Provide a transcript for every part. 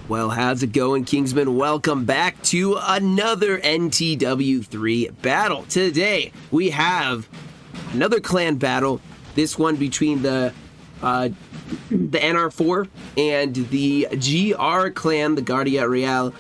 Well, how's it going, Kingsman? Welcome back to another NTW3 battle. Today, we have another clan battle. This one between the NR4 and the GR clan, the Guardia Real.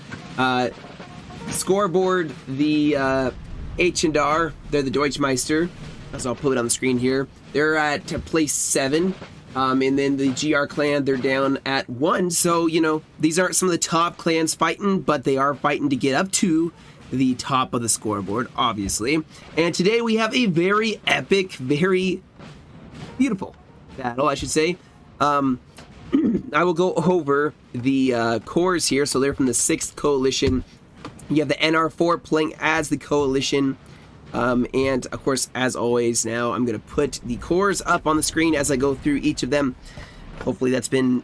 Scoreboard, the H&R, they're the Deutschmeister. As I'll put it on the screen here. They're at place 7. And then the GR clan, they're down at 1. So, you know, these aren't some of the top clans fighting, but they are fighting to get up to the top of the scoreboard, obviously. And today we have a very epic, very beautiful battle, I should say. I will go over the corps here. So they're from the 6th Coalition. You have the NR4 playing as the Coalition. And of course, as always, now I'm going to put the corps up on the screen as I go through each of them. Hopefully that's been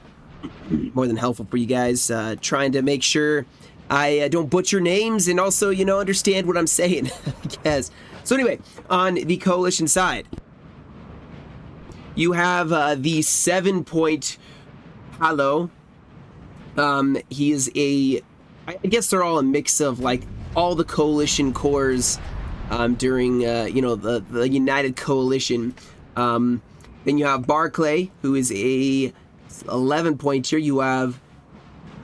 more than helpful for you guys, trying to make sure I don't butcher names and also, you know, understand what I'm saying, I guess. So anyway, on the Coalition side, you have the 7-point Halo. He is I guess they're all a mix of like all the Coalition corps during you know, the United Coalition. Then you have Barclay, who is a 11-pointer. You have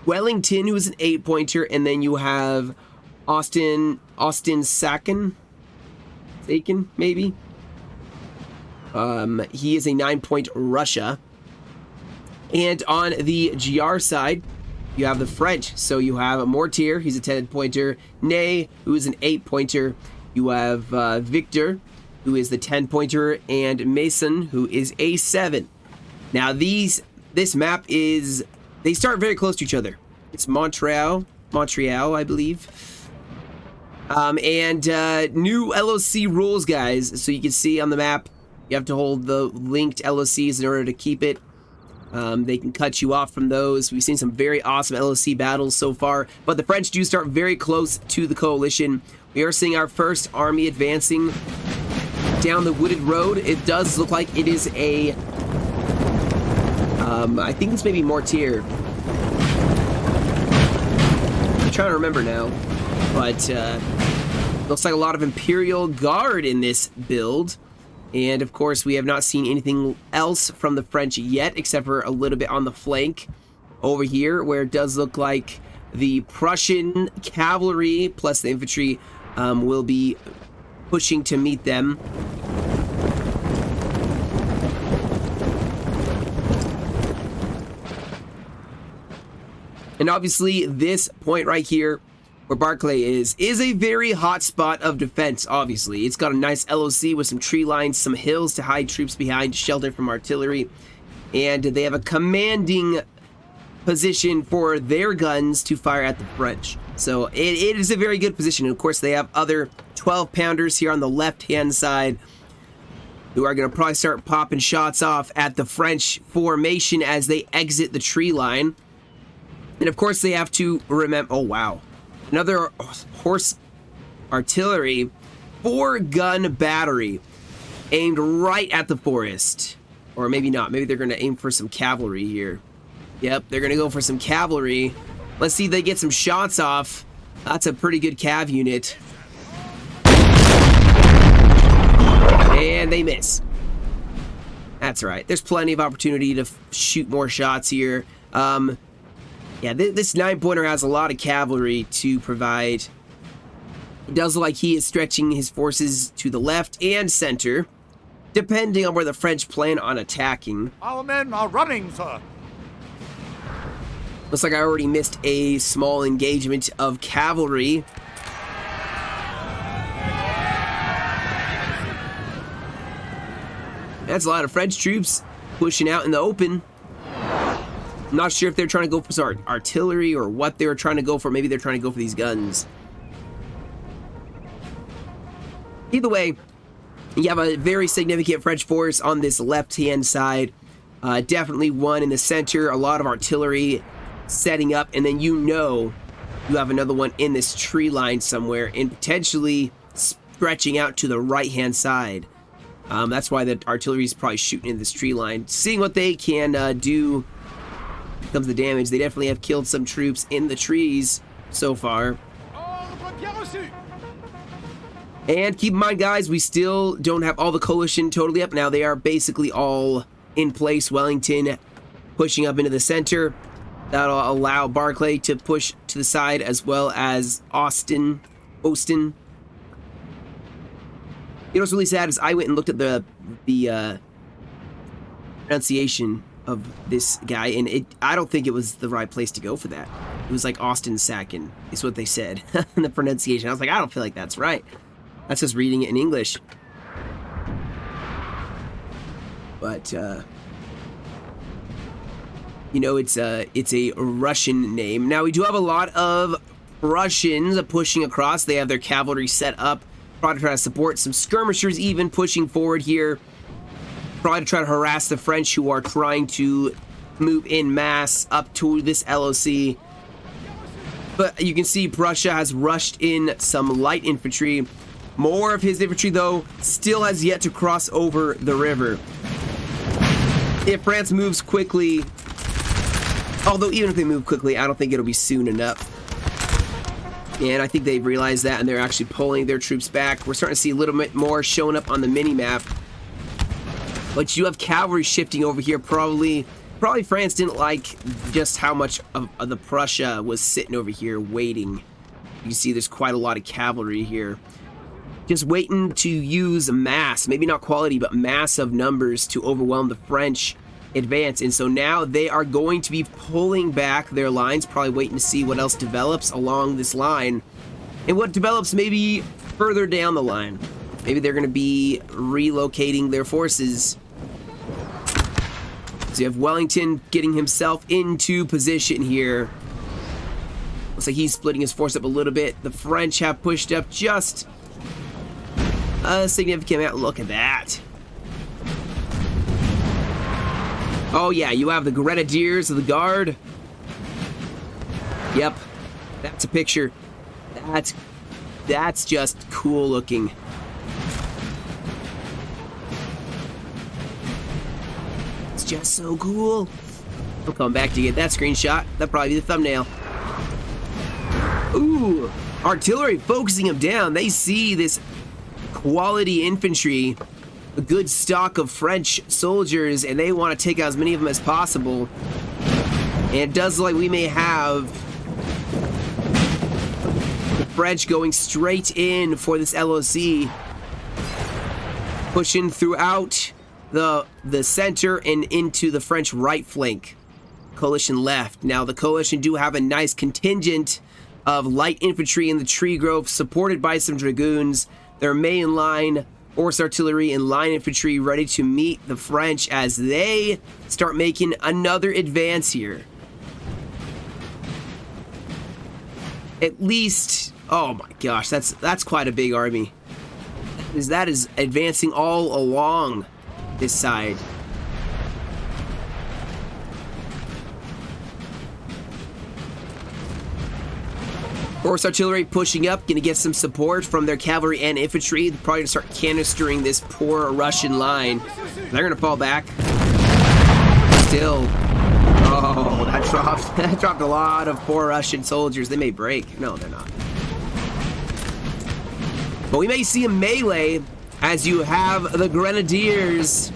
Wellington, who is an 8-pointer, and then you have Austin Sakin maybe. He is a 9-point Russia. And on the GR side, you have the French. So you have Mortier, he's a 10-pointer. Ney, who is an 8-pointer. You have Victor, who is the 10-pointer, and Mason, who is a 7. Now this map is, they start very close to each other. It's Montreal, I believe. And new LOC rules, guys. So you can see on the map, you have to hold the linked LOCs in order to keep it. They can cut you off from those. We've seen some very awesome LOC battles so far, but the French do start very close to the Coalition. We are seeing our first army advancing down the wooded road. It does look like it is a, I think it's maybe Mortier. I'm trying to remember now, but looks like a lot of Imperial Guard in this build. And of course, we have not seen anything else from the French yet, except for a little bit on the flank over here, where it does look like the Prussian cavalry plus the infantry will be pushing to meet them. And obviously, this point right here, where Barclay is a very hot spot of defense, obviously. It's got a nice LOC with some tree lines, some hills to hide troops behind, shelter from artillery. And they have a commanding position for their guns to fire at the French. So it is a very good position. And of course, they have other 12-pounders here on the left-hand side who are going to probably start popping shots off at the French formation as they exit the tree line. And of course, they have to remember... Oh, wow. Another horse artillery 4-gun battery aimed right at the forest. Or maybe not. Maybe they're going to aim for some cavalry here. Yep, they're going to go for some cavalry. Let's see if they get some shots off. That's a pretty good cav unit. And they miss. That's right. There's plenty of opportunity to shoot more shots here. Yeah, this 9-pointer has a lot of cavalry to provide. It does look like he is stretching his forces to the left and center, depending on where the French plan on attacking. Our men are running, sir. Looks like I already missed a small engagement of cavalry. That's a lot of French troops pushing out in the open. I'm not sure if they're trying to go for some artillery or what they were trying to go for. Maybe they're trying to go for these guns. Either way, you have a very significant French force on this left-hand side. Definitely one in the center. A lot of artillery setting up. And then you have another one in this tree line somewhere and potentially stretching out to the right-hand side. That's why the artillery is probably shooting in this tree line. Seeing what they can do comes the damage. They definitely have killed some troops in the trees so far. And keep in mind, guys, we still don't have all the coalition totally up. Now they are basically all in place. Wellington pushing up into the center. That'll allow Barclay to push to the side, as well as Austin. You know what's really sad is I went and looked at the pronunciation of this guy, and I don't think it was the right place to go for that. It was like Austin Sacken is what they said in the pronunciation. I was like, I don't feel like that's right. That's just reading it in English. But you know, it's a Russian name. Now we do have a lot of Russians pushing across. They have their cavalry set up, probably to try to support some skirmishers, even pushing forward here, probably to try to harass the French, who are trying to move in mass up to this LOC. But you can see Prussia has rushed in some light infantry. More of his infantry, though, still has yet to cross over the river. If France moves quickly, although even if they move quickly, I don't think it'll be soon enough. And I think they've realized that, and they're actually pulling their troops back. We're starting to see a little bit more showing up on the mini-map. But you have cavalry shifting over here. Probably France didn't like just how much of the Prussia was sitting over here waiting. You can see there's quite a lot of cavalry here. Just waiting to use mass, maybe not quality, but mass of numbers to overwhelm the French advance. And so now they are going to be pulling back their lines, probably waiting to see what else develops along this line, and what develops maybe further down the line. Maybe they're going to be relocating their forces. So you have Wellington getting himself into position here. Looks like he's splitting his force up a little bit. The French have pushed up just a significant amount. Look at that. Oh yeah, you have the Grenadiers of the Guard. Yep, that's a picture. That's just cool looking. It's just so cool. I'm coming back to get that screenshot. That'll probably be the thumbnail. Ooh, artillery focusing them down. They see this quality infantry, a good stock of French soldiers, and they want to take out as many of them as possible. And it does look like we may have the French going straight in for this LOC, pushing throughout the center and into the French right flank. Coalition left. Now the coalition do have a nice contingent of light infantry in the tree grove, supported by some dragoons. Their main line, horse artillery and line infantry, ready to meet the French as they start making another advance here. At least, oh my gosh, that's quite a big army. That is advancing all along this side. Horse artillery pushing up, gonna get some support from their cavalry and infantry. They're probably gonna start canistering this poor Russian line. They're gonna fall back. Still. Oh, that dropped a lot of poor Russian soldiers. They may break. No, they're not. But we may see a melee as you have the Grenadiers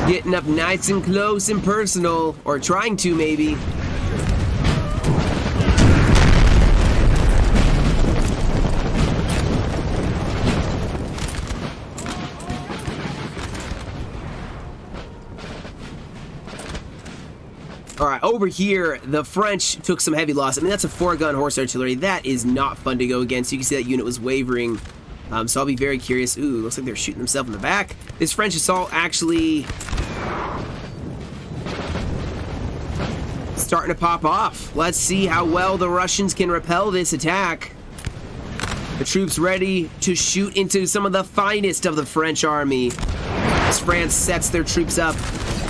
getting up nice and close and personal, or trying to maybe. All right, over here, the French took some heavy loss. I mean, that's a 4-gun horse artillery. That is not fun to go against. You can see that unit was wavering. So I'll be very curious. Ooh, looks like they're shooting themselves in the back. This French assault actually starting to pop off. Let's see how well the Russians can repel this attack. The troops ready to shoot into some of the finest of the French army as France sets their troops up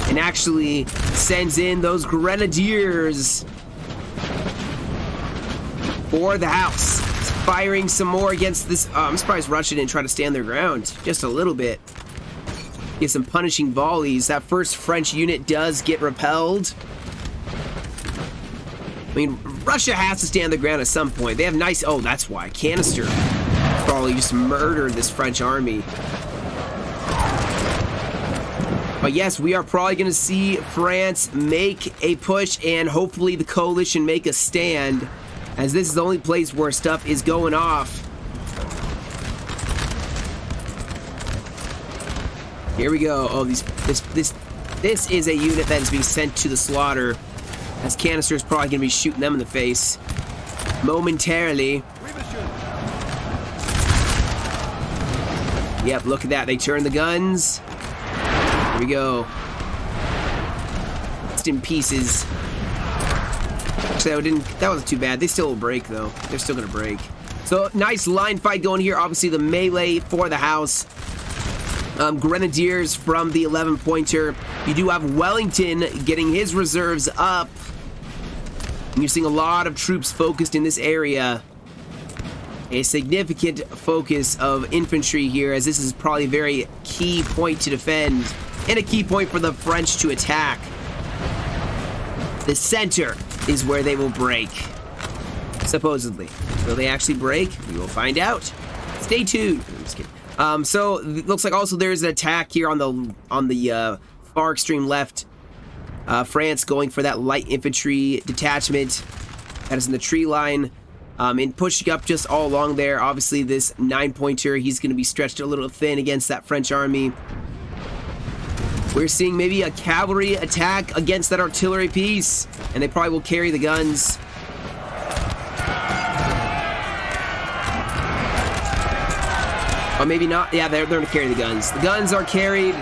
and actually sends in those Grenadiers for the house. It's firing some more against this. I'm surprised Russia didn't try to stand their ground just a little bit. get some punishing volleys. That first French unit does get repelled. I mean, Russia has to stand their ground at some point. They have nice... Oh, that's why. Canister probably just murdered this French army. But yes, we are probably going to see France make a push and hopefully the coalition make a stand, as this is the only place where stuff is going off. Here we go. Oh, this is a unit that is being sent to the slaughter, as Canister is probably going to be shooting them in the face momentarily. Yep, look at that. They turn the guns. Here we go. Just in pieces. So that wasn't too bad. They still will break, though. They're still going to break. So, nice line fight going here. Obviously, the melee for the house. Grenadiers from the 11-pointer. You do have Wellington getting his reserves up. And you're seeing a lot of troops focused in this area. A significant focus of infantry here, as this is probably a very key point to defend. And a key point for the French to attack. The center is where they will break. Supposedly. Will they actually break? We will find out. Stay tuned. I'm just kidding. So it looks like also there's an attack here on the far extreme left. France going for that light infantry detachment that is in the tree line, and pushing up just all along there. Obviously, this 9-pointer, he's going to be stretched a little thin against that French army. We're seeing maybe a cavalry attack against that artillery piece, and they probably will carry the guns. Or maybe not. Yeah, they're going to carry the guns. The guns are carried.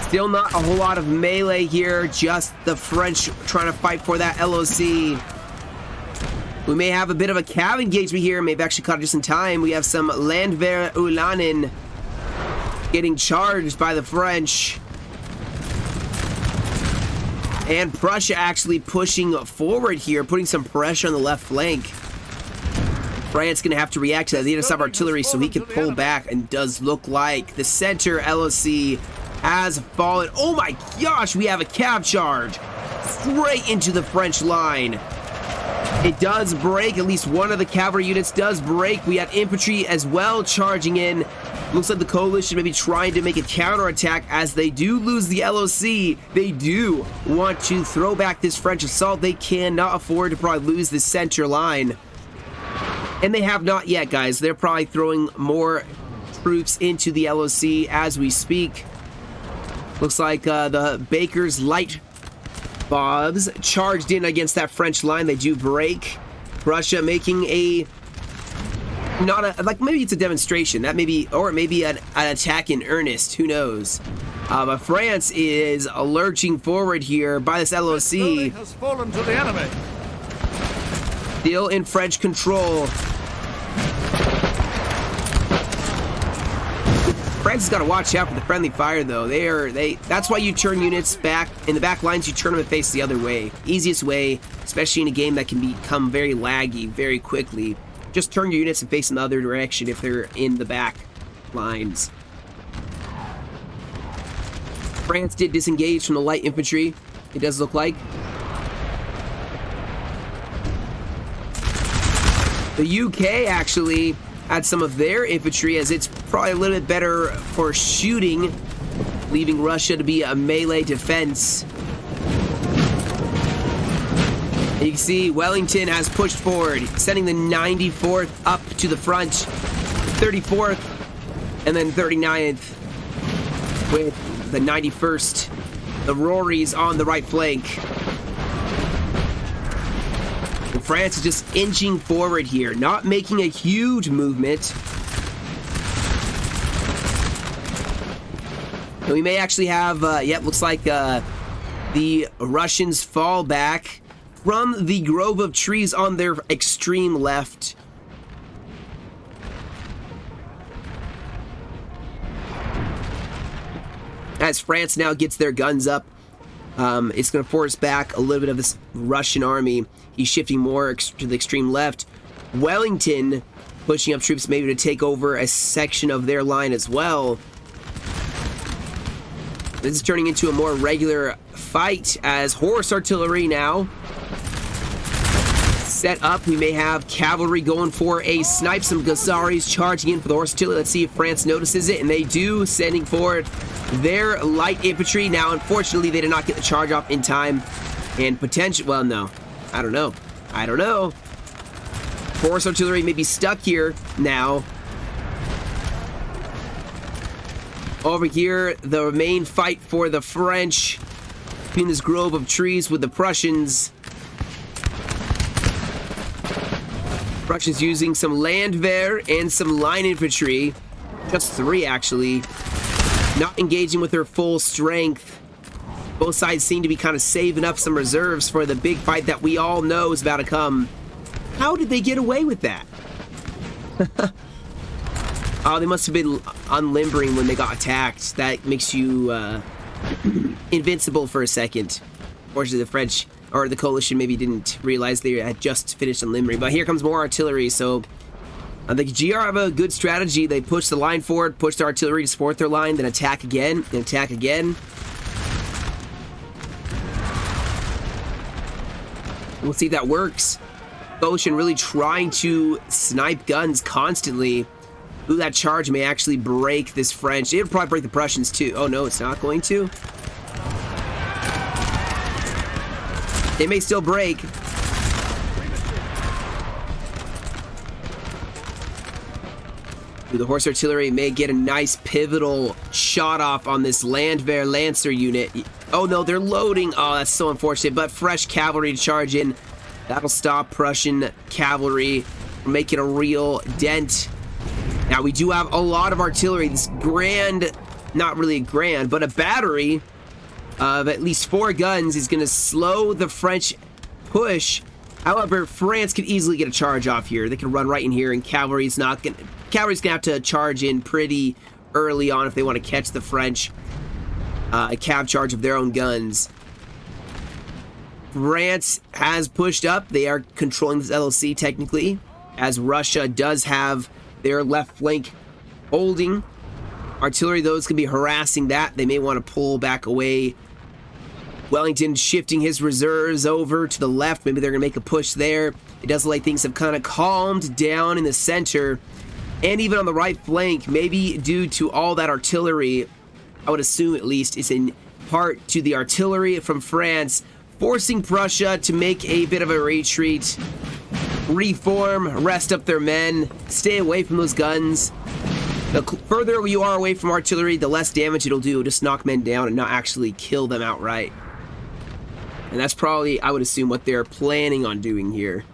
Still not a whole lot of melee here. Just the French trying to fight for that LOC. We may have a bit of a cav engagement here. Maybe actually caught it just in time. We have some Landwehr Ulanen getting charged by the French. And Prussia actually pushing forward here, putting some pressure on the left flank. France going to have to react to that. They need to stop artillery so he can pull back, and does look like the center LOC has fallen. Oh my gosh, we have a cav charge straight into the French line. It does break. At least one of the cavalry units does break. We have infantry as well charging in. Looks like the coalition may be trying to make a counterattack, as they do lose the LOC. They do want to throw back this French assault. They cannot afford to probably lose the center line. And they have not yet, guys. They're probably throwing more troops into the LOC as we speak. Looks like the Baker's light bobs charged in against that French line. They do break. Russia making a... like maybe it's a demonstration. That may be... Or maybe an attack in earnest. Who knows? But France is lurching forward here by this LOC. Has fallen to the enemy. Still in French control. France has got to watch out for the friendly fire, though. That's why you turn units back in the back lines. You turn them and face the other way. Easiest way, especially in a game that can become very laggy very quickly. Just turn your units and face in the other direction if they're in the back lines. France did disengage from the light infantry. It does look like. The UK actually had some of their infantry, as it's probably a little bit better for shooting, leaving Russia to be a melee defense. And you can see Wellington has pushed forward, sending the 94th up to the front, 34th, and then 39th with the 91st, the Rorys on the right flank. France is just inching forward here, not making a huge movement. And we may actually have, looks like the Russians fall back from the grove of trees on their extreme left. As France now gets their guns up, it's going to force back a little bit of this Russian army. He's shifting more to the extreme left. Wellington pushing up troops maybe to take over a section of their line as well. This is turning into a more regular fight as horse artillery now set up. We may have cavalry going for a snipe. Some Ghazaris charging in for the horse artillery. Let's see if France notices it, and they do, sending forward their light infantry. Now, unfortunately, they did not get the charge off in time, and potential. Well, no, I don't know. Horse artillery may be stuck here now. Over here, the main fight for the French between this grove of trees with the Prussians. Prussians using some Landwehr and some line infantry. Just 3, actually. Not engaging with their full strength. Both sides seem to be kind of saving up some reserves for the big fight that we all know is about to come. How did they get away with that? Oh, they must have been unlimbering when they got attacked. That makes you invincible for a second. Fortunately, the French or the coalition maybe didn't realize they had just finished unlimbering. But here comes more artillery. So the GR have a good strategy. They push the line forward, push the artillery to support their line, then attack again, and attack again. We'll see if that works. Coalition really trying to snipe guns constantly. Ooh, that charge may actually break this French. It'll probably break the Prussians too. Oh no, it's not going to. They may still break. Ooh, the horse artillery may get a nice pivotal shot off on this Landwehr Lancer unit. Oh no, they're loading. Oh, that's so unfortunate. But fresh cavalry to charge in. That'll stop Prussian cavalry from making a real dent. Now, we do have a lot of artillery. This grand, not really grand, but a battery of at least 4 guns is going to slow the French push. However, France could easily get a charge off here. They can run right in here, and cavalry's going to have to charge in pretty early on if they want to catch the French a cav charge of their own guns. France has pushed up. They are controlling this LOC technically, as Russia does have their left flank holding. Artillery, those can be harassing that. They may want to pull back away. Wellington shifting his reserves over to the left. Maybe they're going to make a push there. It does look like things have kind of calmed down in the center. And even on the right flank, maybe due to all that artillery, I would assume at least, is in part to the artillery from France, forcing Prussia to make a bit of a retreat. Reform, rest up their men, stay away from those guns. The further you are away from artillery, the less damage it'll do. Just knock men down and not actually kill them outright. And that's probably, I would assume, what they're planning on doing here.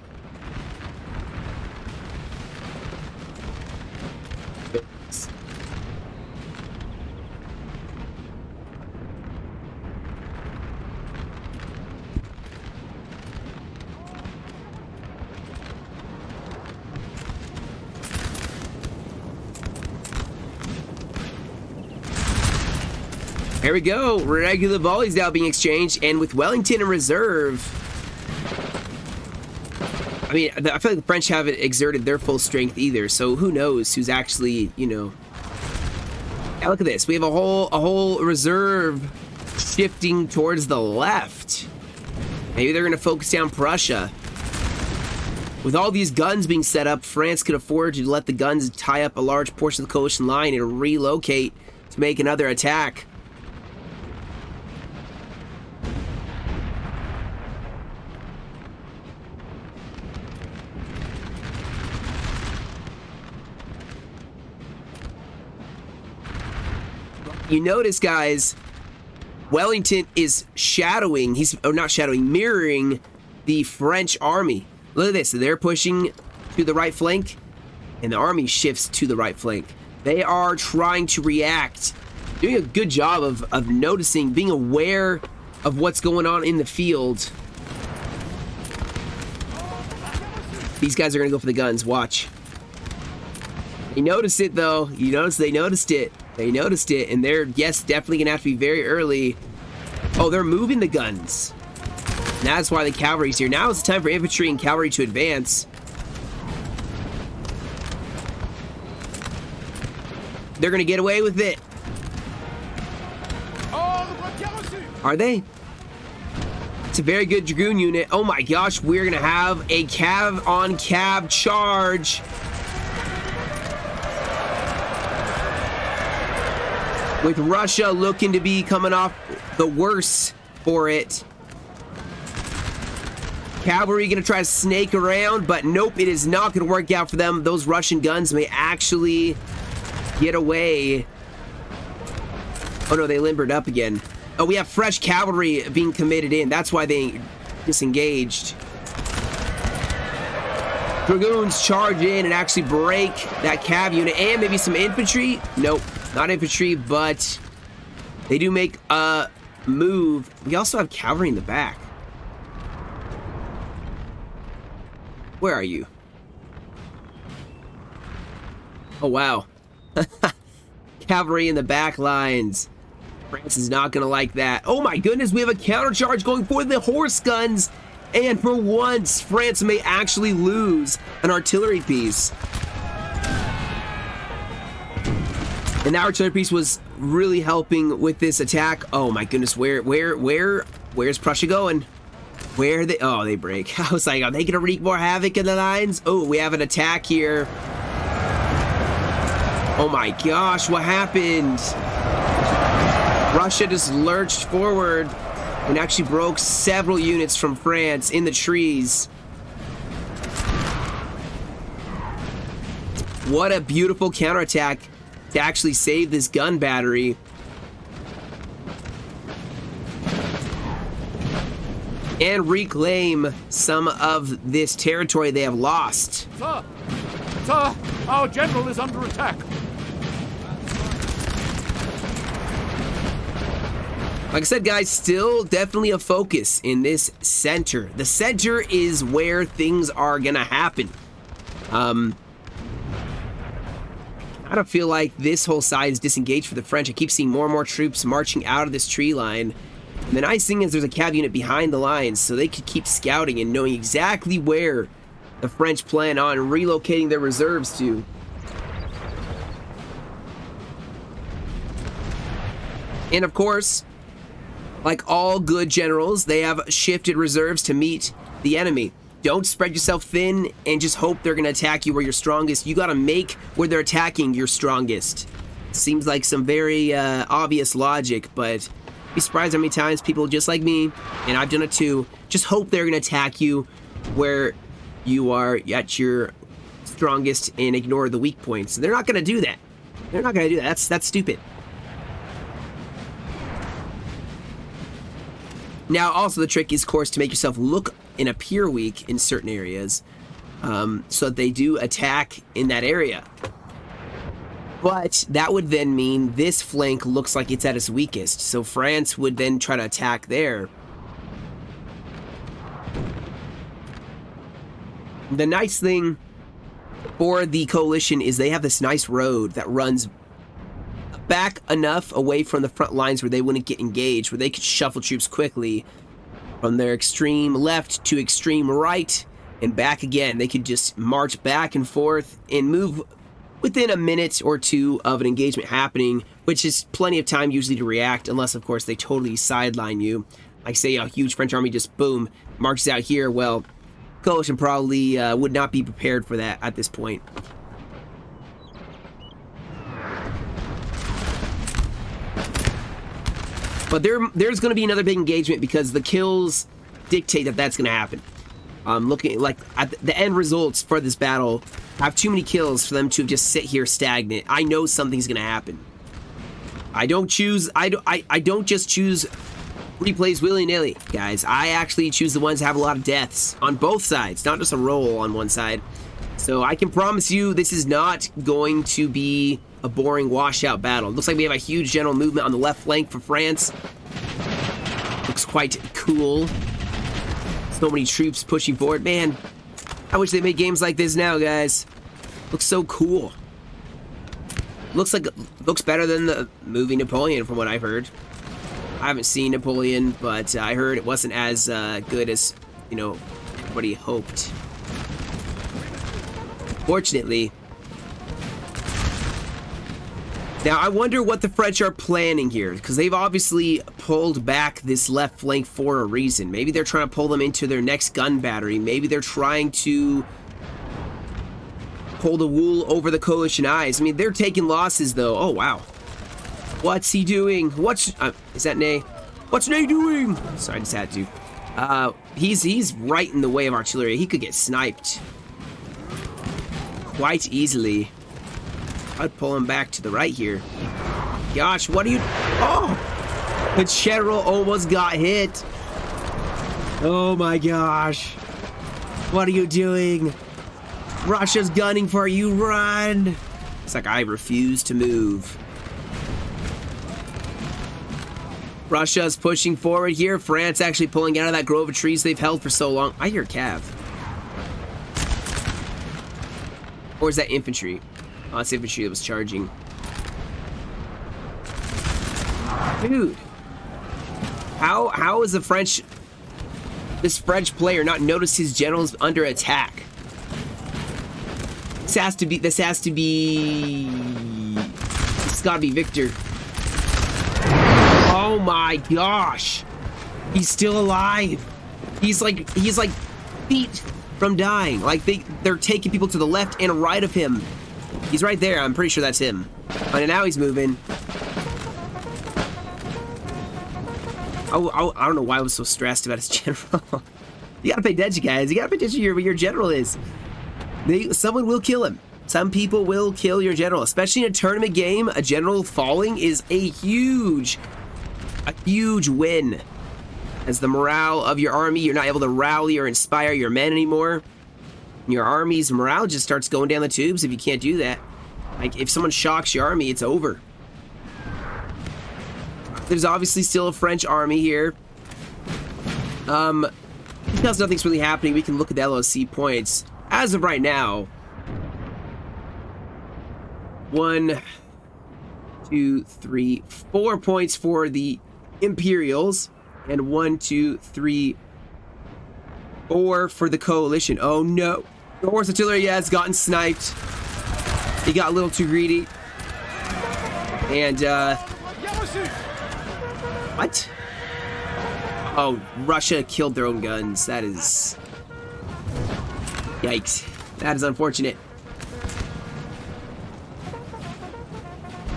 Here we go. Regular volleys now being exchanged, and with Wellington in reserve. I mean, I feel like the French haven't exerted their full strength either, so who knows who's actually, you know. Yeah, look at this. We have a whole reserve shifting towards the left. Maybe they're going to focus down Prussia. With all these guns being set up, France could afford to let the guns tie up a large portion of the coalition line and relocate to make another attack. You notice, guys, Wellington is shadowing, mirroring the French army. Look at this, they're pushing to the right flank, and the army shifts to the right flank. They are trying to react, doing a good job of noticing, being aware of what's going on in the field. These guys are gonna go for the guns, watch. You notice it though, you notice they noticed it. They noticed it, and they're, yes, definitely gonna have to be very early. Oh, they're moving the guns. And that's why the cavalry's here. Now it's time for infantry and cavalry to advance. they're gonna get away with it. Are they? It's a very good Dragoon unit. Oh my gosh, we're gonna have a cab-on-cab charge. With Russia looking to be coming off the worst for it. Cavalry gonna try to snake around, but nope, it is not gonna work out for them. Those Russian guns may actually get away. Oh no, they limbered up again. Oh, we have fresh cavalry being committed in. That's why they disengaged. Dragoons charge in and actually break that cav unit, and maybe some infantry. Nope, not infantry, but they do make a move. We also have cavalry in the back. Where are you? Oh, wow. Cavalry in the back lines. France is not going to like that. Oh my goodness, we have a countercharge going for the horse guns. And for once, France may actually lose an artillery piece. And that artillery piece was really helping with this attack. Oh my goodness, where's Prussia going? Where are they? Oh, they break. I was like, are they going to wreak more havoc in the lines? Oh, we have an attack here. Oh my gosh, what happened? Russia just lurched forward and actually broke several units from France in the trees. What a beautiful counterattack to actually save this gun battery. And reclaim some of this territory they have lost. Sir! Sir! Our general is under attack! Like I said, guys, still definitely a focus in this center. The center is where things are gonna happen. I don't feel like this whole side is disengaged for the French. I keep seeing more and more troops marching out of this tree line. And the nice thing is there's a cav unit behind the lines, so they could keep scouting and knowing exactly where the French plan on relocating their reserves to. And of course, like all good generals, they have shifted reserves to meet the enemy. Don't spread yourself thin and just hope they're going to attack you where you're strongest. You got to make where they're attacking your strongest. Seems like some very obvious logic, but be surprised how many times people just like me, and I've done it too, just hope they're going to attack you where you are at your strongest and ignore the weak points. They're not going to do that. They're not going to do that. That's stupid. Now, also the trick is, of course, to make yourself look and appear weak in certain areas, so that they do attack in that area. But that would then mean this flank looks like it's at its weakest, so France would then try to attack there. The nice thing for the coalition is they have this nice road that runs back enough away from the front lines where they wouldn't get engaged, where they could shuffle troops quickly from their extreme left to extreme right and back again. They could just march back and forth and move within a minute or two of an engagement happening, which is plenty of time usually to react, unless of course they totally sideline you. Like say a huge French army just boom marches out here. Well, coalition probably would not be prepared for that at this point. But there's going to be another big engagement because the kills dictate that that's going to happen. Looking like at the end results for this battle, I have too many kills for them to just sit here stagnant. I know something's going to happen. I don't just choose replays willy-nilly, guys. I actually choose the ones that have a lot of deaths on both sides, not just a roll on one side. So I can promise you this is not going to be a boring washout battle. It looks like we have a huge general movement on the left flank for France. Looks quite cool. So many troops pushing forward. Man, I wish they made games like this now, guys. Looks so cool. Looks better than the movie Napoleon, from what I've heard. I haven't seen Napoleon, but I heard it wasn't as good as, you know, everybody hoped. Fortunately, Now, I wonder what the French are planning here, because they've obviously pulled back this left flank for a reason. Maybe they're trying to pull them into their next gun battery. Maybe they're trying to pull the wool over the coalition eyes. I mean, they're taking losses, though. Oh, wow. What's he doing? Is that Ney? What's Ney doing? Sorry, I just had to. He's right in the way of artillery. He could get sniped quite easily. I'd pull him back to the right here. Gosh, what are you... Oh! The general almost got hit. Oh my gosh. What are you doing? Russia's gunning for you. Run! It's like I refuse to move. Russia's pushing forward here. France actually pulling out of that grove of trees they've held for so long. I hear cav. Or is that infantry? Oh, it's infantry that was charging. Dude. How is this French player not noticed his generals under attack? This has to be this has gotta be Victor. Oh my gosh. He's still alive. He's like feet from dying. Like they're taking people to the left and right of him. He's right there. I'm pretty sure that's him. And now he's moving. I don't know why I was so stressed about his general. You gotta pay attention, guys. You gotta pay attention to where your general is. Someone will kill him. Some people will kill your general. Especially in a tournament game, a general falling is a huge win. As the morale of your army, you're not able to rally or inspire your men anymore. Your army's morale just starts going down the tubes if you can't do that. Like, if someone shocks your army, it's over. There's obviously still a French army here. Because nothing's really happening, we can look at the LOC points. As of right now, 1, 2, 3, 4 points for the Imperials, and 1, 2, 3, 4 for the coalition. Oh no. The horse artillery has gotten sniped. He got a little too greedy. And, what? Oh, Russia killed their own guns. That is... Yikes. That is unfortunate.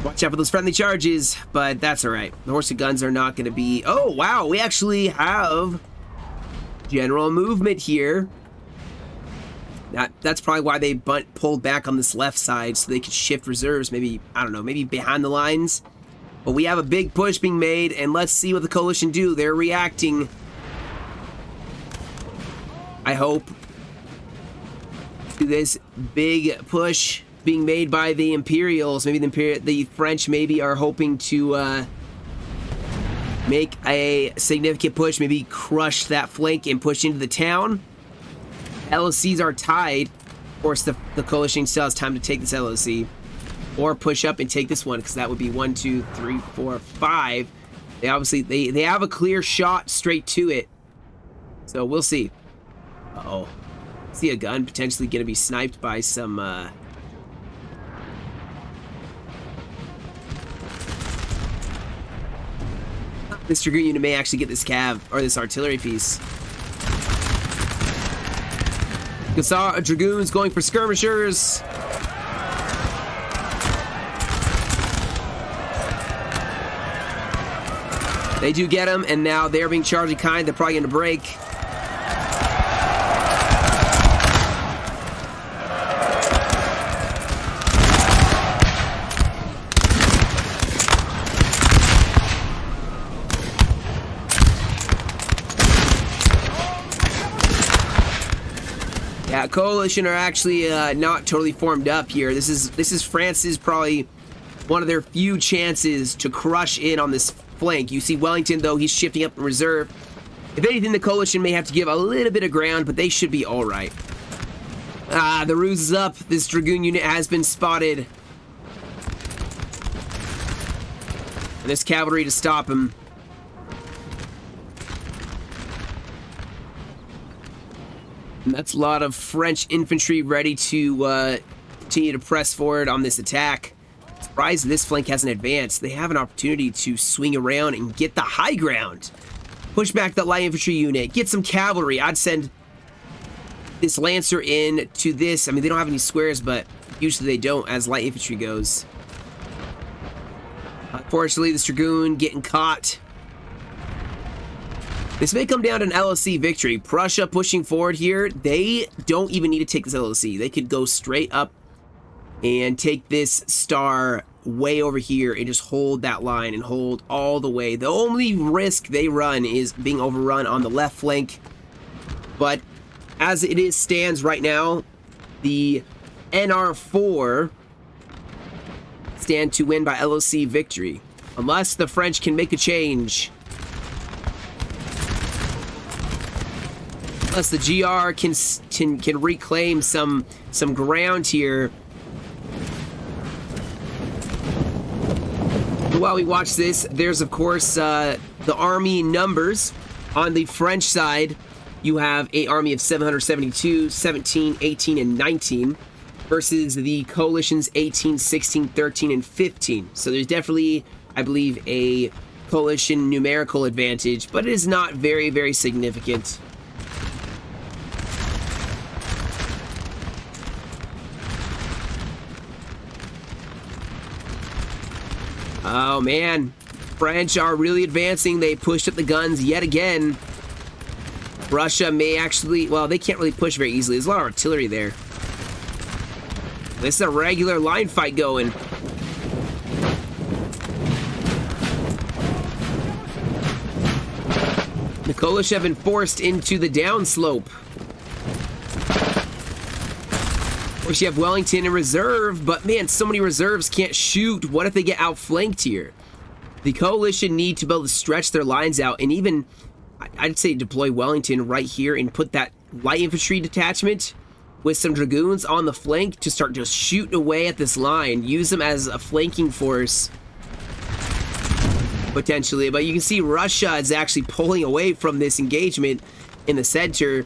Watch out for those friendly charges, but that's alright. The horse and guns are not going to be... Oh, wow. We actually have general movement here. That's probably why they pulled back on this left side, so they could shift reserves, maybe, I don't know, maybe behind the lines. But we have a big push being made, and let's see what the coalition do. They're reacting, I hope, to this big push being made by the Imperials. Maybe the French maybe are hoping to make a significant push, maybe crush that flank and push into the town. LOCs are tied. Of course, the coalition still has time to take this LOC. Or push up and take this one, because that would be 1, 2, 3, 4, 5. They obviously, they have a clear shot straight to it. So we'll see. Uh-oh. See a gun potentially going to be sniped by some, This Dragoon unit may actually get this cav, or this artillery piece. Hussar Dragoons going for skirmishers. They do get him, and now they're being charged in kind. They're probably going to break. Yeah, coalition are actually not totally formed up here. This is France's probably one of their few chances to crush in on this flank. You see Wellington, though, he's shifting up in reserve. If anything, the coalition may have to give a little bit of ground, but they should be all right. The ruse is up. This Dragoon unit has been spotted. And there's cavalry to stop him. And that's a lot of French infantry ready to continue to press forward on this attack. Surprised this flank hasn't advanced. They have an opportunity to swing around and get the high ground. Push back that light infantry unit. Get some cavalry. I'd send this Lancer in to this. I mean, they don't have any squares, but usually they don't as light infantry goes. Unfortunately, this Dragoon getting caught. This may come down to an LOC victory. Prussia pushing forward here. They don't even need to take this LOC. They could go straight up and take this star way over here and just hold that line and hold all the way. The only risk they run is being overrun on the left flank. But as it is stands right now, the NR4 stand to win by LOC victory. Unless the French can make a change. Unless the GR can reclaim some ground here. While we watch this, there's of course the army numbers. On the French side, you have an army of 772, 17, 18, and 19 versus the coalition's 18, 16, 13, and 15. So there's definitely, I believe, a coalition numerical advantage, but it is not very, very significant. Oh man, French are really advancing. They pushed up the guns yet again. Russia may actually, well, they can't really push very easily. There's a lot of artillery there. This is a regular line fight going. The coalition have been forced into the downslope. Of course, you have Wellington in reserve, but man, so many reserves can't shoot. What if they get outflanked here? The coalition need to be able to stretch their lines out and even, I'd say, deploy Wellington right here and put that light infantry detachment with some dragoons on the flank to start just shooting away at this line. Use them as a flanking force, potentially. But you can see Russia is actually pulling away from this engagement in the center.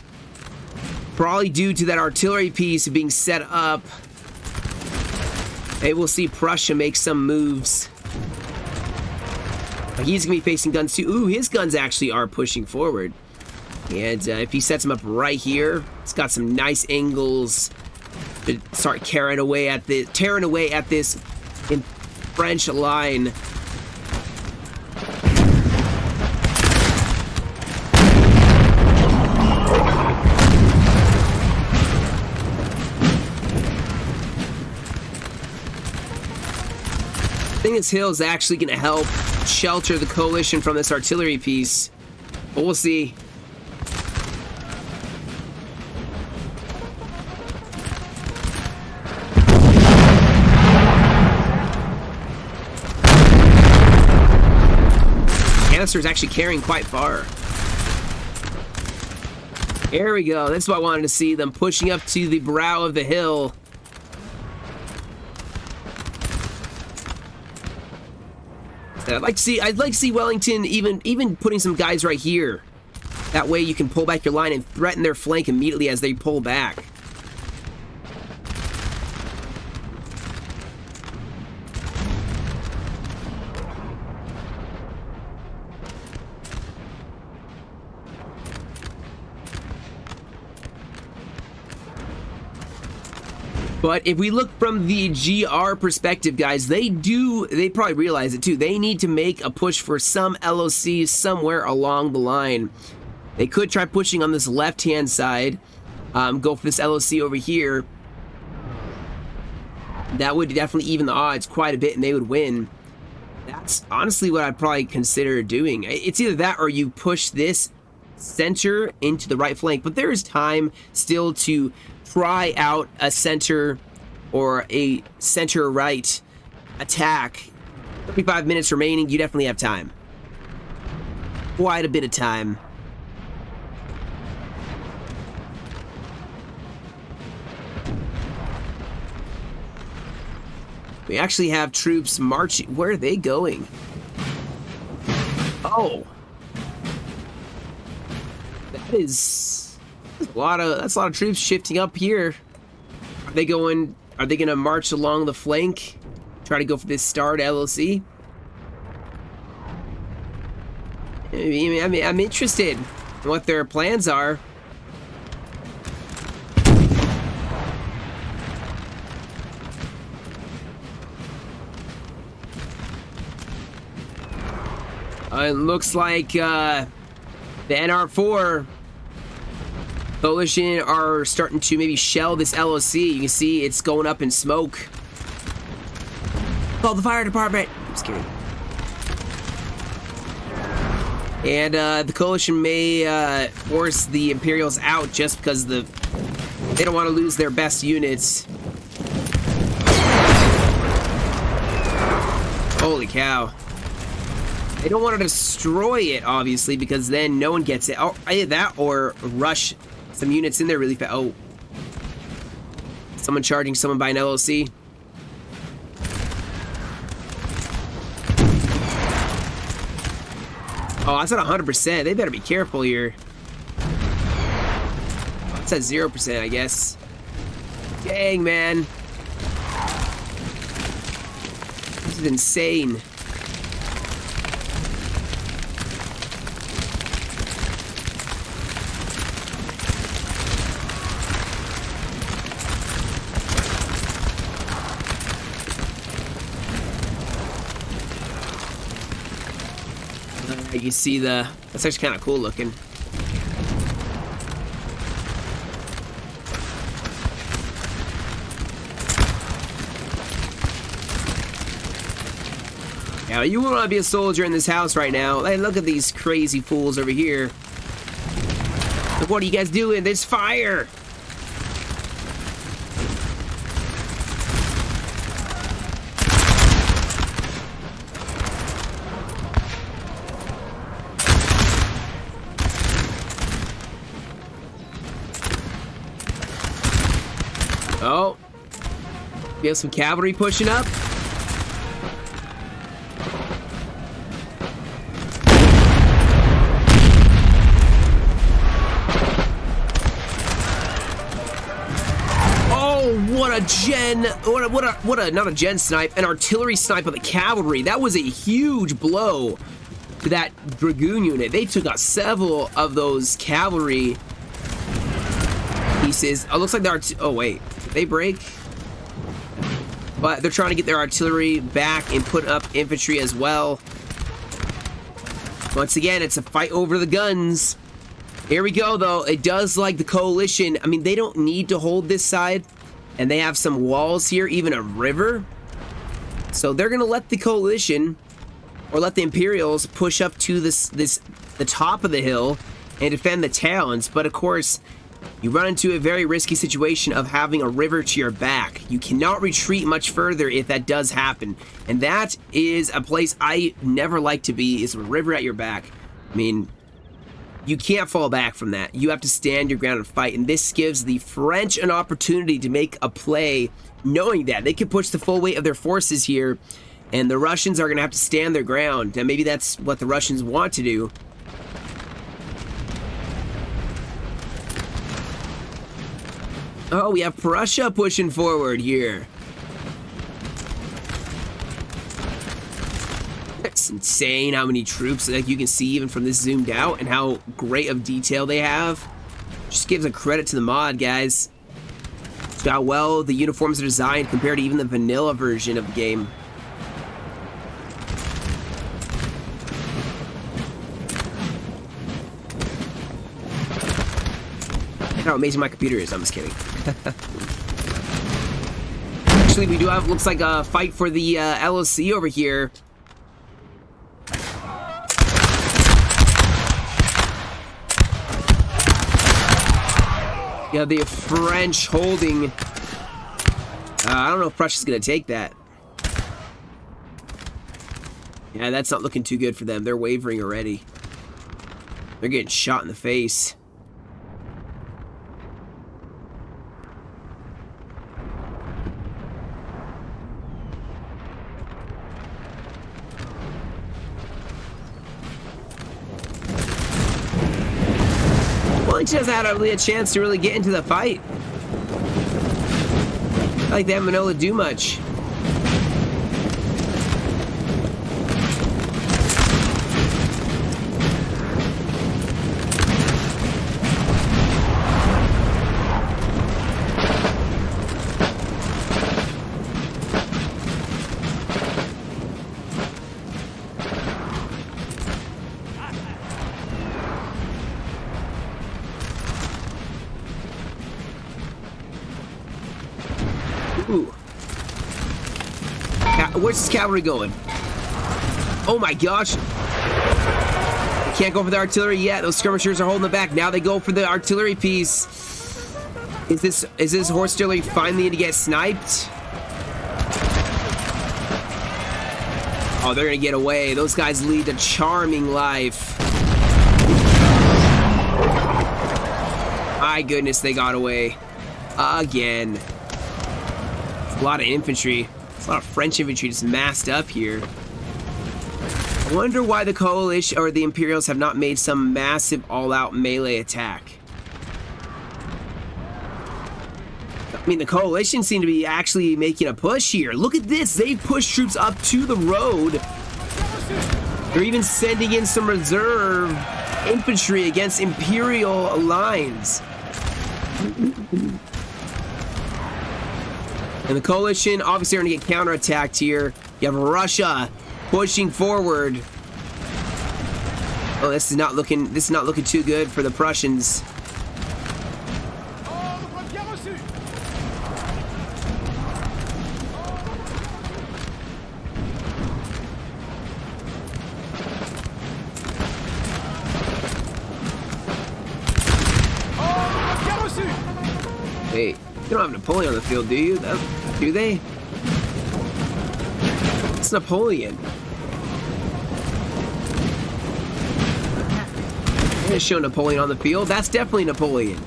Probably due to that artillery piece being set up. Maybe we'll see Prussia make some moves. He's going to be facing guns too. Ooh, his guns actually are pushing forward. And if he sets them up right here, it's got some nice angles to start tearing away at this French line. I think this hill is actually going to help shelter the coalition from this artillery piece, but we'll see. Canister is actually carrying quite far. There we go. That's what I wanted to see, them pushing up to the brow of the hill. I'd like to see Wellington even putting some guys right here. That way you can pull back your line and threaten their flank immediately as they pull back. But if we look from the GR perspective, guys, they probably realize it too. They need to make a push for some LOC somewhere along the line. They could try pushing on this left-hand side, go for this LOC over here. That would definitely even the odds quite a bit, and they would win. That's honestly what I'd probably consider doing. It's either that or you push this center into the right flank, but there is time still to try out a center or a center right attack. 35 minutes remaining. You definitely have time. Quite a bit of time. We actually have troops marching. Where are they going? Oh, that's a lot of troops shifting up here. Are they gonna march along the flank, try to go for this starred LLC. I'm interested in what their plans are. It looks like the NR4 coalition are starting to maybe shell this LOC. You can see it's going up in smoke. Call the fire department. I'm just kidding. And the coalition may force the Imperials out just because they don't want to lose their best units. Holy cow. They don't want to destroy it, obviously, because then no one gets it. Oh, either that or rush some units in there really fast. Oh. Someone charging someone by an LOC. Oh, that's at 100%. They better be careful here. It's at 0%, I guess. Dang, man. This is insane. You can see that's actually kind of cool looking. Yeah, you want to be a soldier in this house right now. Hey, look at these crazy fools over here. Look, what are you guys doing? There's fire! Oh, we have some cavalry pushing up. Oh, what a gen! What a not a gen snipe, an artillery snipe of the cavalry. That was a huge blow to that dragoon unit. They took out several of those cavalry pieces. Oh, looks like they're oh wait. They break, but they're trying to get their artillery back and put up infantry as well. Once again, it's a fight over the guns. Here we go, though. It does like the coalition. I mean, they don't need to hold this side, and they have some walls here, even a river. So they're gonna let the coalition, or let the Imperials, push up to the top of the hill and defend the towns. But of course, you run into a very risky situation of having a river to your back. You cannot retreat much further if that does happen. And that is a place I never like to be, is a river at your back. I mean, you can't fall back from that. You have to stand your ground and fight. And this gives the French an opportunity to make a play, knowing that they can push the full weight of their forces here. And the Russians are going to have to stand their ground. And maybe that's what the Russians want to do. Oh, we have Prussia pushing forward here. It's insane how many troops, like you can see even from this zoomed out, and how great of detail they have. Just gives a credit to the mod, guys. It's how well the uniforms are designed compared to even the vanilla version of the game. How amazing my computer is. I'm just kidding. Actually, we do have, looks like a fight for the LOC over here. Yeah, the French holding. I don't know if Prussia's gonna take that. Yeah, that's not looking too good for them. They're wavering already. They're getting shot in the face. She doesn't have really a chance to really get into the fight. I like they haven't been able to do much. Ooh. Where's this cavalry going? Oh my gosh. They can't go for the artillery yet. Those skirmishers are holding them back. Now they go for the artillery piece. Is this horse artillery finally going to get sniped? Oh, they're going to get away. Those guys lead a charming life. My goodness, they got away. Again. A lot of infantry. A lot of French infantry just massed up here. I wonder why the coalition or the Imperials have not made some massive all-out melee attack. I mean, the coalition seem to be actually making a push here. Look at this. They've pushed troops up to the road. They're even sending in some reserve infantry against Imperial lines. And the coalition obviously are going to get counterattacked here. You have Russia pushing forward. Oh, this is not looking too good for the Prussians. Hey, you don't have Napoleon on the field, do you? Do they? It's Napoleon. I'm gonna show Napoleon on the field. That's definitely Napoleon.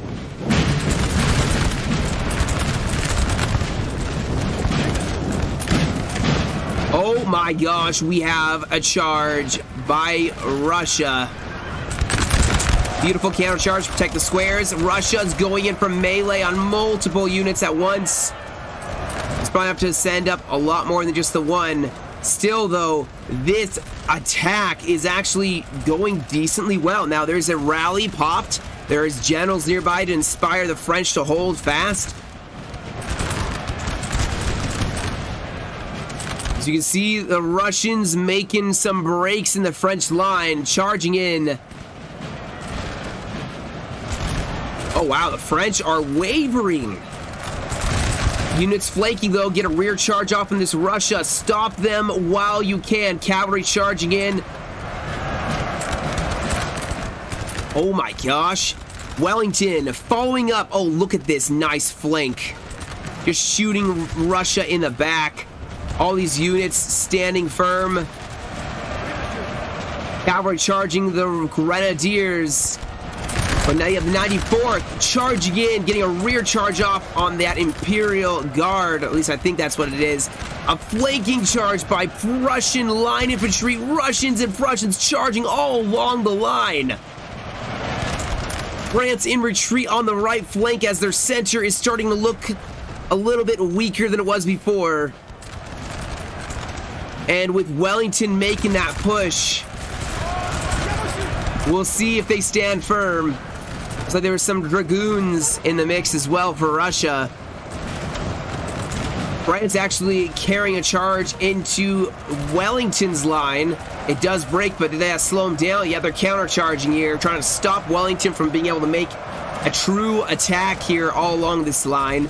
Oh my gosh, we have a charge by Russia. Beautiful counter charge, protect the squares. Russia's going in for melee on multiple units at once. It's probably have to send up a lot more than just the one. Still though, this attack is actually going decently well. Now there's a rally popped. There's generals nearby to inspire the French to hold fast. As you can see, the Russians making some breaks in the French line, charging in. Oh wow, the French are wavering. Units flanking though, get a rear charge off in this Russia. Stop them while you can. Cavalry charging in. Oh my gosh. Wellington following up. Oh, look at this nice flank. Just shooting Russia in the back. All these units standing firm. Cavalry charging the Grenadiers. But now you have the 94th charging in, getting a rear charge off on that Imperial Guard. At least I think that's what it is. A flanking charge by Prussian line infantry. Russians and Prussians charging all along the line. France in retreat on the right flank as their center is starting to look a little bit weaker than it was before. And with Wellington making that push, we'll see if they stand firm. So there were some dragoons in the mix as well for Russia. France actually carrying a charge into Wellington's line. It does break, but they slow them down. Yeah, they're counter-charging here, trying to stop Wellington from being able to make a true attack here all along this line.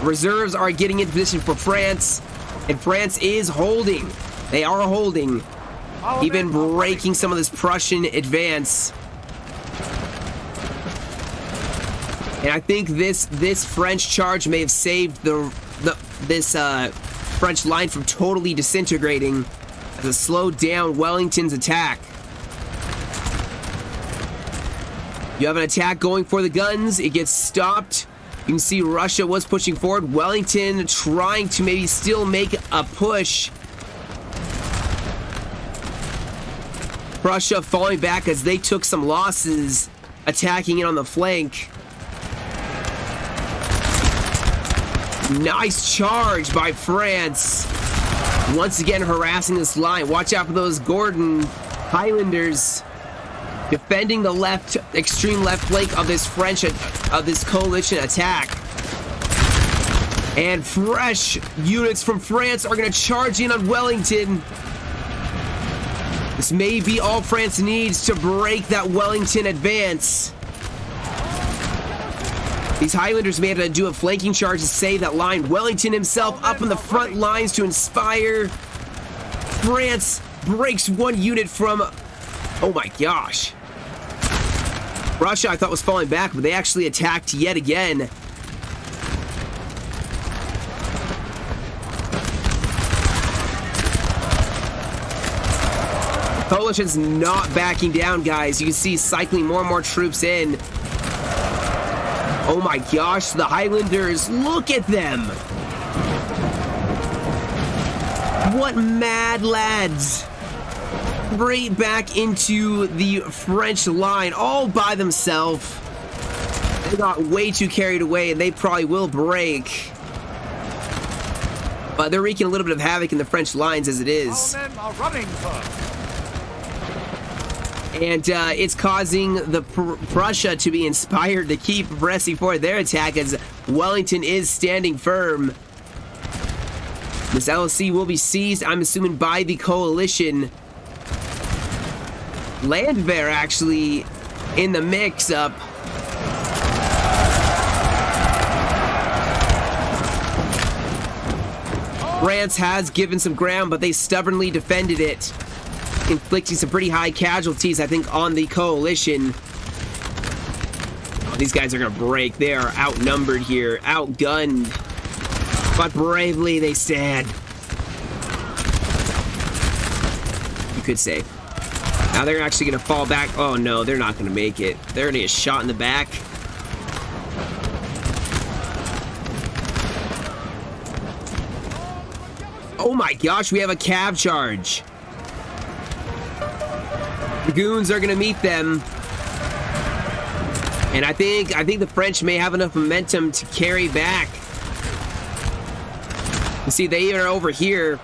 Reserves are getting in position for France, and France is holding. They are holding. Even breaking some of this Prussian advance. And I think this French charge may have saved this French line from totally disintegrating as it slowed down Wellington's attack. You have an attack going for the guns. It gets stopped. You can see Russia was pushing forward. Wellington trying to maybe still make a push. Prussia falling back as they took some losses, attacking in on the flank. Nice charge by France. Once again harassing this line. Watch out for those Gordon Highlanders defending the left, extreme left flank of this this coalition attack. And fresh units from France are going to charge in on Wellington. This may be all France needs to break that Wellington advance. These Highlanders may have to do a flanking charge to save that line. Wellington himself up on the front lines to inspire. France breaks one unit from... Oh my gosh. Russia, I thought, was falling back, but they actually attacked yet again. Coalition's not backing down, guys. You can see cycling more and more troops in. Oh my gosh, the Highlanders, look at them. What mad lads. Right back into the French line all by themselves. They got way too carried away, and they probably will break. But they're wreaking a little bit of havoc in the French lines as it is. Our men are running first. And it's causing the Prussia to be inspired to keep pressing forward their attack as Wellington is standing firm. This LSC will be seized, I'm assuming, by the coalition. Landwehr actually in the mix-up. France has given some ground, but they stubbornly defended it, inflicting some pretty high casualties, I think, on the coalition. Oh, these guys are gonna break. They are outnumbered here, outgunned, but bravely they stand. You could say. Now they're actually gonna fall back. Oh no, they're not gonna make it. They're gonna get shot in the back. Oh my gosh, we have a cav charge. Dragoons are gonna meet them, and I think the French may have enough momentum to carry back. You see, they are over here.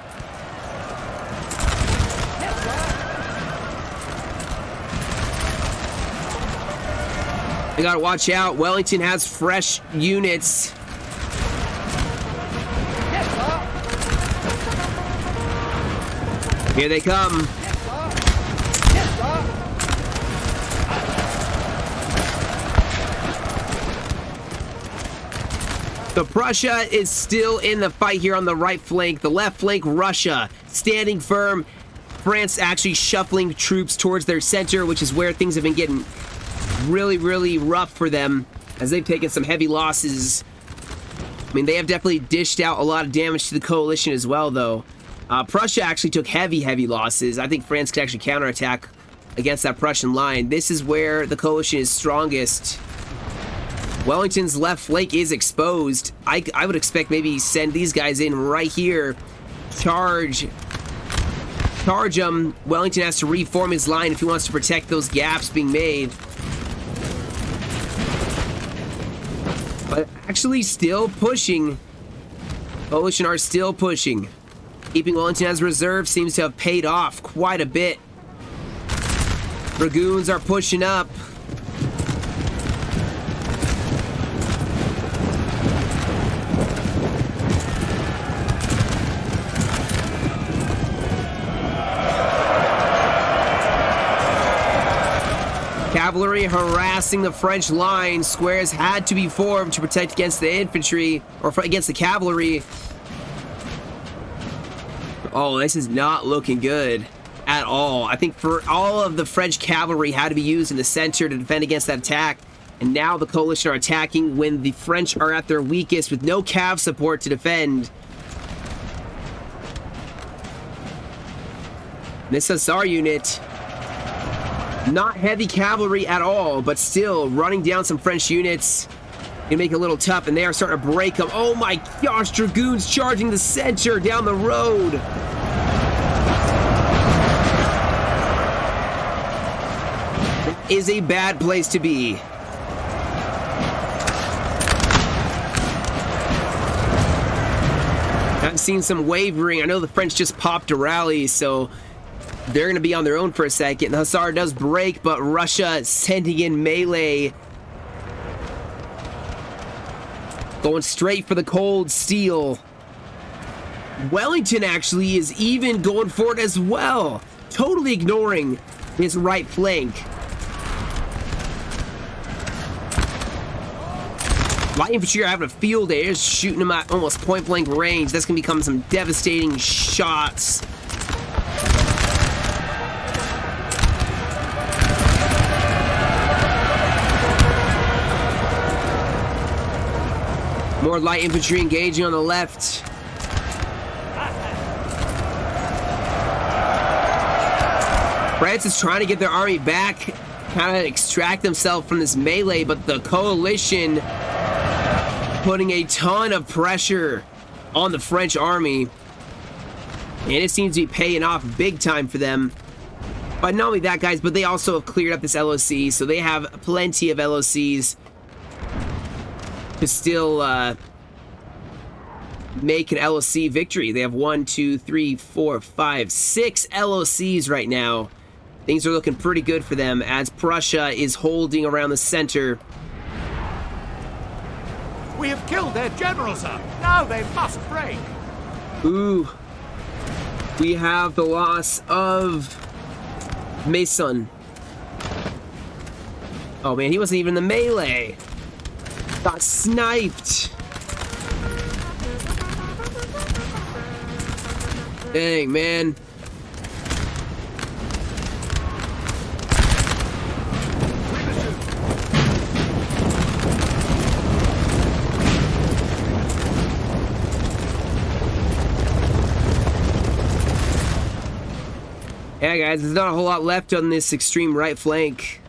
I gotta watch out. Wellington has fresh units. Here they come. So Prussia is still in the fight here on the right flank. The left flank, Russia, standing firm. France actually shuffling troops towards their center, which is where things have been getting really, really rough for them as they've taken some heavy losses. I mean, they have definitely dished out a lot of damage to the coalition as well, though. Prussia actually took heavy losses. I think France could actually counterattack against that Prussian line. This is where the coalition is strongest. Wellington's left flank is exposed. I would expect maybe send these guys in right here. Charge them. Wellington has to reform his line if he wants to protect those gaps being made. But actually still pushing. Coalition are still pushing. Keeping Wellington as reserve seems to have paid off quite a bit. Dragoons are pushing up. Cavalry harassing the French line. Squares had to be formed to protect against the infantry, or against the cavalry. Oh, this is not looking good at all. I think for all of the French cavalry had to be used in the center to defend against that attack. And now the coalition are attacking when the French are at their weakest with no cav support to defend. This SR unit, not heavy cavalry at all, but still running down some French units. Gonna make it a little tough, and they are starting to break them. Oh my gosh, Dragoons charging the center down the road. That is a bad place to be. I've seen some wavering. I know the French just popped a rally, so they're going to be on their own for a second. The Hussar does break, but Russia sending in melee. Going straight for the cold steel. Wellington actually is even going for it as well. Totally ignoring his right flank. Light infantry are having a field day. They're just shooting them at almost point-blank range. That's going to become some devastating shots. More light infantry engaging on the left. France is trying to get their army back, kind of extract themselves from this melee, but the coalition putting a ton of pressure on the French army, and it seems to be paying off big time for them. But not only that, guys, but they also have cleared up this LOC, so they have plenty of LOCs to still make an LOC victory. They have 1, 2, 3, 4, 5, 6 LOCs right now. Things are looking pretty good for them as Prussia is holding around the center. We have killed their general, sir. Now they must break. Ooh. We have the loss of Mason. Oh man, he wasn't even in the melee. Got sniped. Dang, man. Yeah, guys, there's not a whole lot left on this extreme right flank.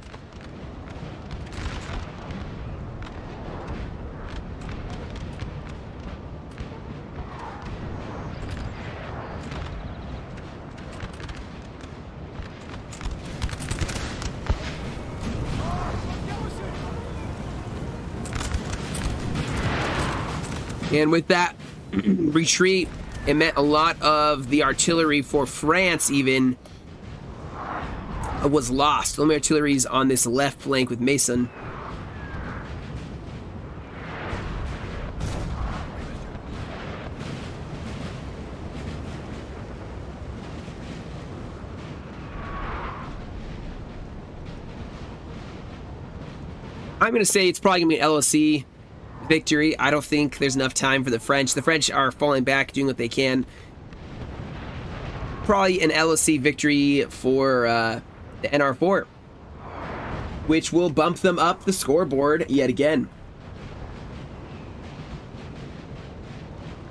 And with that retreat, it meant a lot of the artillery for France even was lost. Only artillery's on this left flank with Mason. I'm going to say it's probably going to be an LOC victory. I don't think there's enough time for the French. The French are falling back, doing what they can. Probably an LOC victory for the NR4, which will bump them up the scoreboard yet again.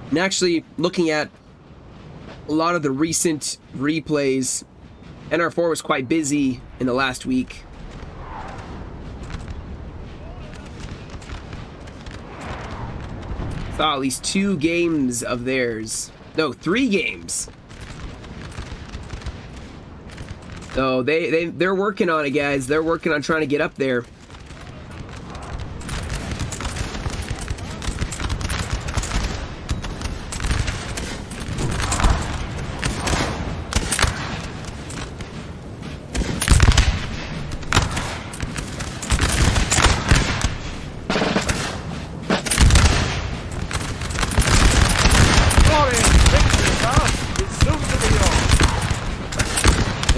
And actually, looking at a lot of the recent replays, NR4 was quite busy in the last week. Saw at least 2 games of theirs. No, 3 games. So they're working on it, guys. They're working on trying to get up there.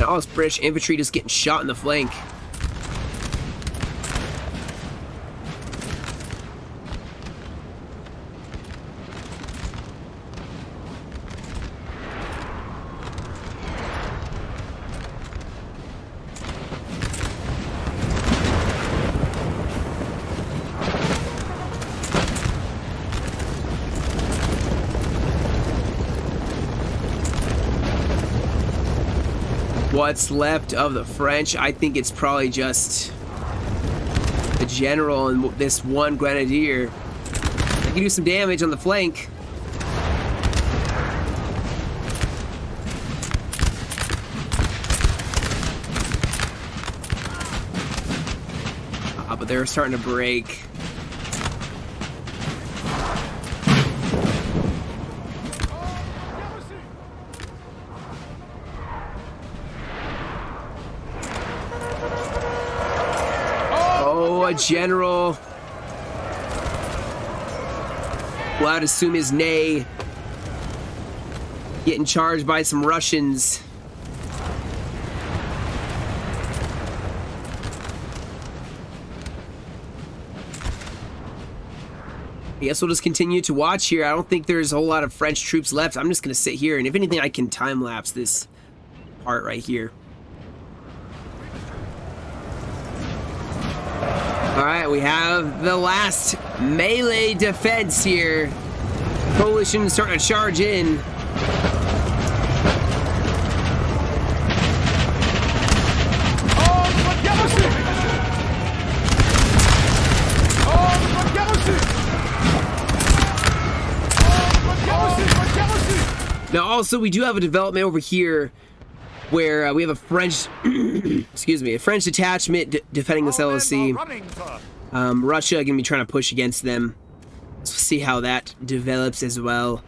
All this British infantry just getting shot in the flank. What's left of the French, I think it's probably just the general and this one grenadier. They can do some damage on the flank. But they're starting to break. A general will have to assume his nay, getting charged by some Russians. I guess we'll just continue to watch here. I don't think there's a whole lot of French troops left. I'm just going to sit here, and if anything, I can time-lapse this part right here. All right, we have the last melee defense here. Coalition starting to charge in. Now, also, we do have a development over here where we have a French, excuse me, a French detachment defending this LOC. Russia going to be trying to push against them. Let's see how that develops as well.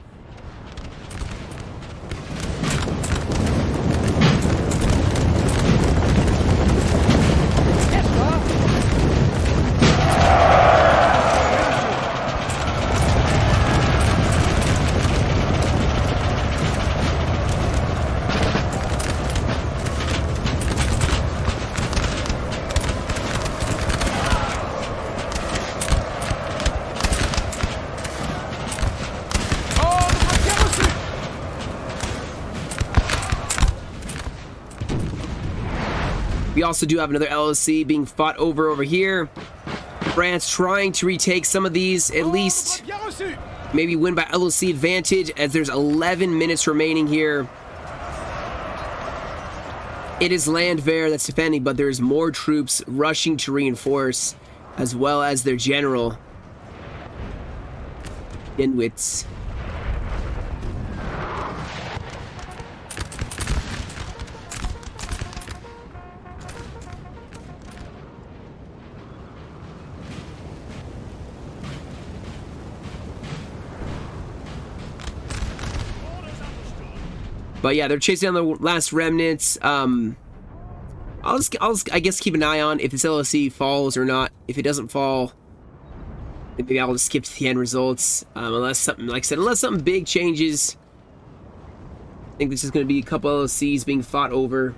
We also do have another LOC being fought over here. France trying to retake some of these, at least maybe win by LOC advantage, as there's 11 minutes remaining here. It is Landwehr that's defending, but there's more troops rushing to reinforce, as well as their general, Inwits. But yeah, they're chasing down the last remnants. I'll I guess keep an eye on if this LOC falls or not. If it doesn't fall, maybe I'll just skip to the end results. Unless something, like I said, unless something big changes. I think this is going to be a couple LOCs being fought over.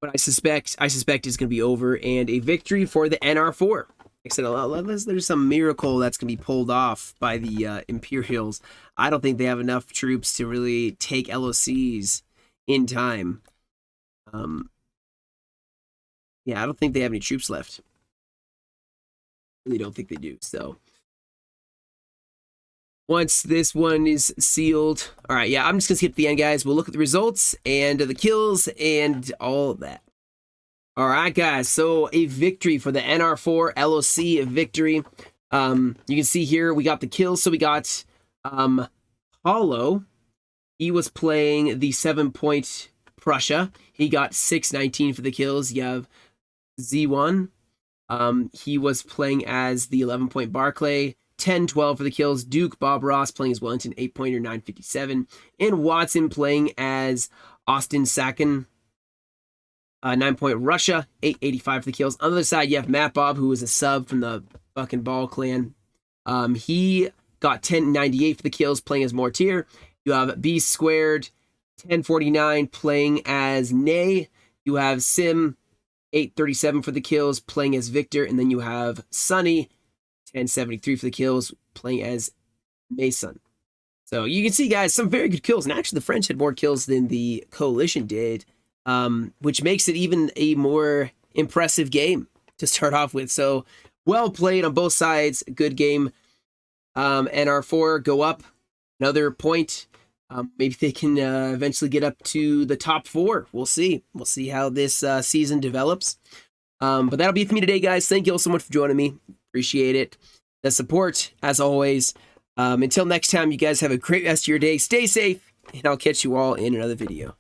But I suspect it's going to be over, and a victory for the NR4. I said, unless there's some miracle that's going to be pulled off by the Imperials, I don't think they have enough troops to really take LOCs in time. Yeah, I don't think they have any troops left. Really don't think they do. So once this one is sealed, all right, yeah, I'm just going to skip the end, guys. We'll look at the results and the kills and all of that. All right, guys, so a victory for the NR4 LOC, a victory. You can see here we got the kills. So we got Hollow. He was playing the 7-point Prussia. He got 619 for the kills. You have Z1. He was playing as the 11-point Barclay. 10-12 for the kills. Duke Bob Ross playing as Wellington, 8-pointer, 957. And Watson playing as Austin Sacken. 9-point Russia, 885 for the kills. On the other side, you have Matt Bob, who was a sub from the fucking Ball clan. He got 1098 for the kills, playing as Mortier. You have B Squared, 1049, playing as Nay. You have Sim, 837 for the kills, playing as Victor. And then you have Sunny, 1073 for the kills, playing as Mason. So you can see, guys, some very good kills. And actually, the French had more kills than the Coalition did. Which makes it even a more impressive game to start off with. So well played on both sides. Good game. NR4 go up another point. Maybe they can eventually get up to the top 4. We'll see. We'll see how this season develops. But that'll be it for me today, guys. Thank you all so much for joining me. Appreciate it. The support, as always. Until next time, you guys have a great rest of your day. Stay safe, and I'll catch you all in another video.